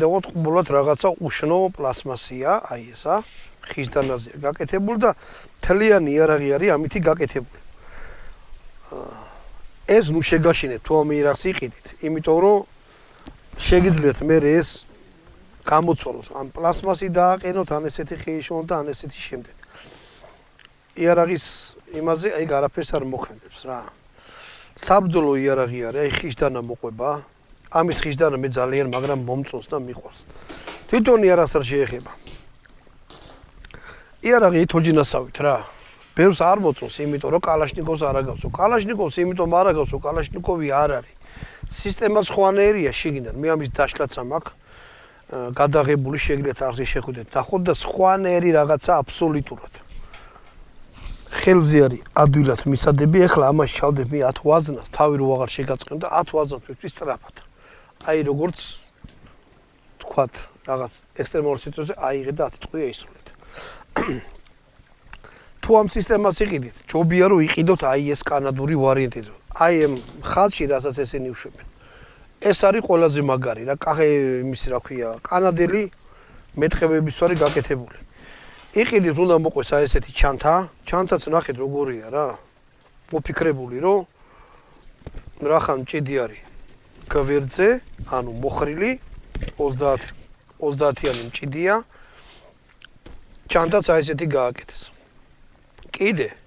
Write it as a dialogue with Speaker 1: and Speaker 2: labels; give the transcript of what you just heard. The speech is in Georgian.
Speaker 1: დავოთ ყბულად რაღაცა უშნო პლასმასია, აი ესა, ხის დანაზეა გაკეთებული და თლიანი იარაღი არის ამითი გაკეთებული. ეს ნუ შეგაშინეთ თუ ამ იარაღს იყიდით, იმიტომ რომ შეგიძლიათ მე ეს გამოცვალოთ, ამ პლასმასი დააყენოთ, ან ესეთი ხეიშონ და ან ესეთი შემდეგ. იარაღის იმაზე აი არაფერს არ მოქმედებს რა. საბრძოლო იარაღი არის, აი ხისდანა მოყვება. ამის ხისდანა მე ძალიან მაგრამ მომწონს და მიყვარს. თვითონ იარაღს არ შეეხება. იარაღი თოჯინასავით რა. ბევრს არ მოწონს, იმიტომ რომ კალაშნიკოვს არ აგავსო. კალაშნიკოვს იმიტომ არ აგავსო, კალაშნიკოვი არ არის. სისტემა სხვანაირია შიგნიდან. მე ამის დაშლაც მაქვს. გადაღებული შეგიძლიათ არზე შეხვიდეთ. ნახოთ და სხვანაირი რაღაცა აბსოლუტურად. ხელზე არის ადვილად მისადები, ეხლა ამას ჩავდებ მე 10 ვაზნას, თავი რო აღარ შეგაწყენ და 10 ვაზნას ვისთვის სწრაფად. აი როგორც თქვათ, რაღაც ექსტრემალურ სიტუაციაზე აიღე და 10 წუთია ისრულეთ. თუ ამ სისტემას იყიდით, ჯობია რომ იყიდოთ აი ეს კანადური ვარიანტი. აი ამ ხაზში რასაც ესენი უშვებენ. ეს არის ყველაზე მაგარი რა, იმის რა ქვია, კანადელი მეტყევების ვარი გაკეთებული. იყიდით უნდა მოყვეს აი ესეთი ჩანთა, ჩანთაც ნახეთ როგორია რა. მოფიქრებული რომ რახან მჭიდი არის გვერდზე, ანუ მოხრილი 30-იანი მჭიდია. ჩანთაც აი ესეთი გააკეთეს. კიდე